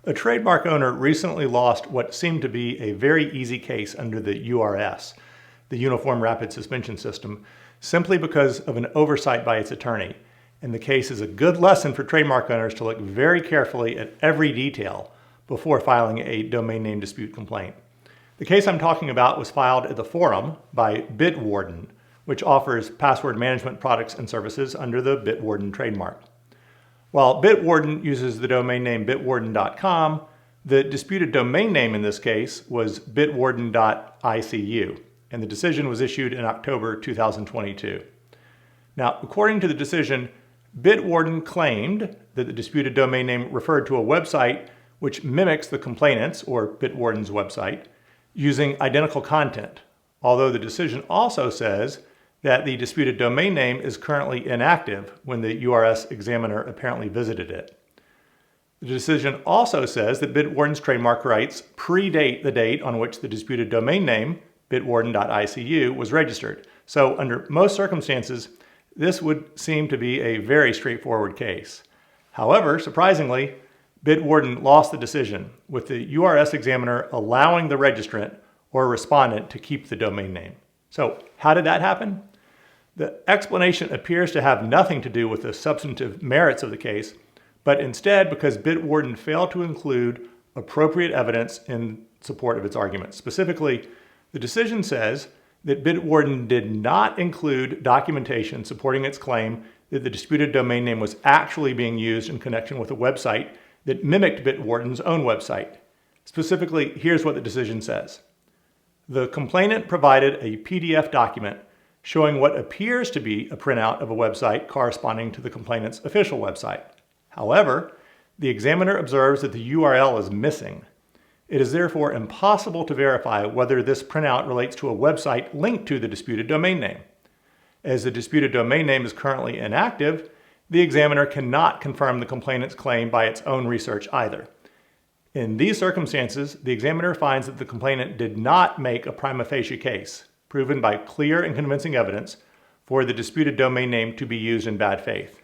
A trademark owner recently lost what seemed to be a very easy case under the URS, the Uniform Rapid Suspension System, simply because of an oversight by its attorney. And the case is a good lesson for trademark owners to look very carefully at every detail before filing a domain name dispute complaint. The case I'm talking about was filed at the forum by Bitwarden, which offers password management products and services under the Bitwarden trademark. While Bitwarden uses the domain name bitwarden.com, the disputed domain name in this case was bitwarden.icu, and the decision was issued in October 2022. Now, according to the decision, Bitwarden claimed that the disputed domain name referred to a website which mimics the complainant's or Bitwarden's website using identical content, although the decision also says that the disputed domain name is currently inactive when the URS examiner apparently visited it. The decision also says that Bitwarden's trademark rights predate the date on which the disputed domain name, bitwarden.icu, was registered. So under most circumstances, this would seem to be a very straightforward case. However, surprisingly, Bitwarden lost the decision, with the URS examiner allowing the registrant or respondent to keep the domain name. So how did that happen? The explanation appears to have nothing to do with the substantive merits of the case, but instead because Bitwarden failed to include appropriate evidence in support of its arguments. Specifically, the decision says that Bitwarden did not include documentation supporting its claim that the disputed domain name was actually being used in connection with a website that mimicked Bitwarden's own website. Specifically, here's what the decision says. The complainant provided a PDF document showing what appears to be a printout of a website corresponding to the complainant's official website. However, the examiner observes that the URL is missing. It is therefore impossible to verify whether this printout relates to a website linked to the disputed domain name. As the disputed domain name is currently inactive, the examiner cannot confirm the complainant's claim by its own research either. In these circumstances, the examiner finds that the complainant did not make a prima facie case, proven by clear and convincing evidence, for the disputed domain name to be used in bad faith.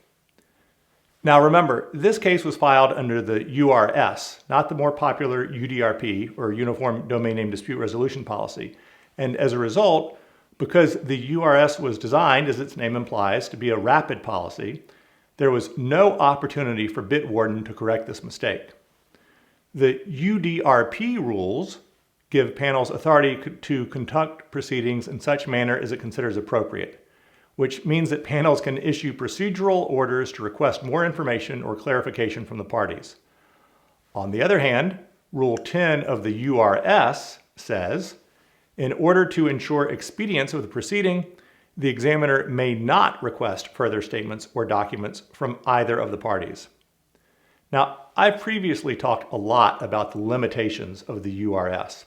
Now remember, this case was filed under the URS, not the more popular UDRP, or Uniform Domain Name Dispute Resolution Policy. And as a result, because the URS was designed, as its name implies, to be a rapid policy, there was no opportunity for Bitwarden to correct this mistake. The UDRP rules give panels authority to conduct proceedings in such manner as it considers appropriate, which means that panels can issue procedural orders to request more information or clarification from the parties. On the other hand, Rule 10 of the URS says, in order to ensure expedience of the proceeding, the examiner may not request further statements or documents from either of the parties. Now, I've previously talked a lot about the limitations of the URS.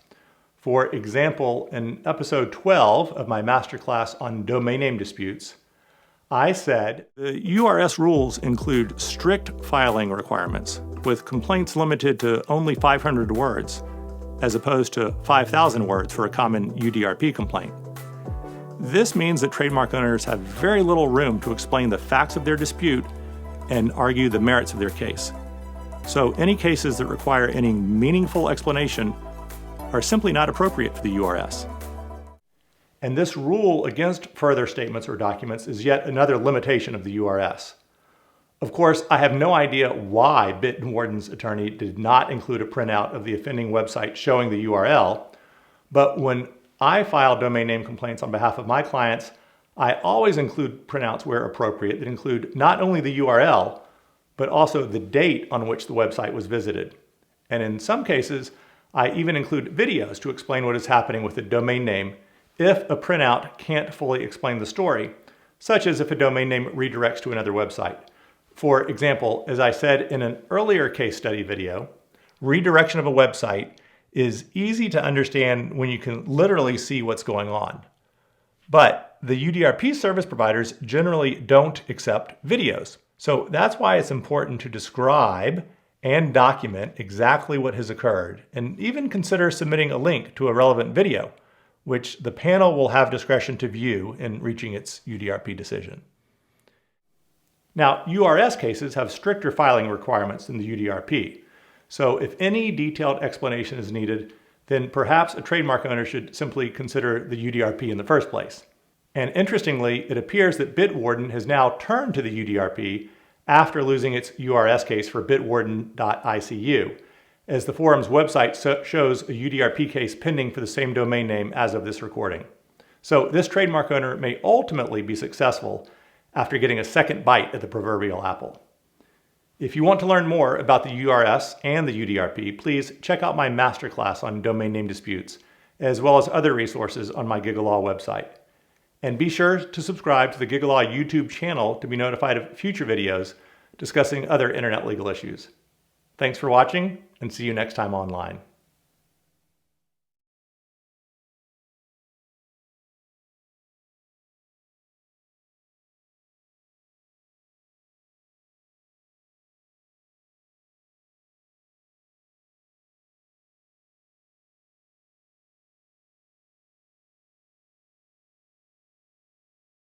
For example, in episode 12 of my masterclass on domain name disputes, I said the URS rules include strict filing requirements, with complaints limited to only 500 words, as opposed to 5,000 words for a common UDRP complaint. This means that trademark owners have very little room to explain the facts of their dispute and argue the merits of their case. So any cases that require any meaningful explanation are simply not appropriate for the URS. And this rule against further statements or documents is yet another limitation of the URS. Of course, I have no idea why Bitwarden's attorney did not include a printout of the offending website showing the URL, but when I file domain name complaints on behalf of my clients, I always include printouts where appropriate that include not only the URL, but also the date on which the website was visited. And in some cases, I even include videos to explain what is happening with the domain name if a printout can't fully explain the story, such as if a domain name redirects to another website. For example, as I said in an earlier case study video, redirection of a website is easy to understand when you can literally see what's going on. But the UDRP service providers generally don't accept videos. So that's why it's important to describe and document exactly what has occurred, and even consider submitting a link to a relevant video, which the panel will have discretion to view in reaching its UDRP decision. Now, URS cases have stricter filing requirements than the UDRP. So if any detailed explanation is needed, then perhaps a trademark owner should simply consider the UDRP in the first place. And interestingly, it appears that Bitwarden has now turned to the UDRP after losing its URS case for bitwarden.icu, as the forum's website shows a UDRP case pending for the same domain name as of this recording. So this trademark owner may ultimately be successful after getting a second bite at the proverbial apple. If you want to learn more about the URS and the UDRP, please check out my masterclass on domain name disputes, as well as other resources on my GigaLaw website. And be sure to subscribe to the GigaLaw YouTube channel to be notified of future videos discussing other internet legal issues. Thanks for watching, and see you next time online.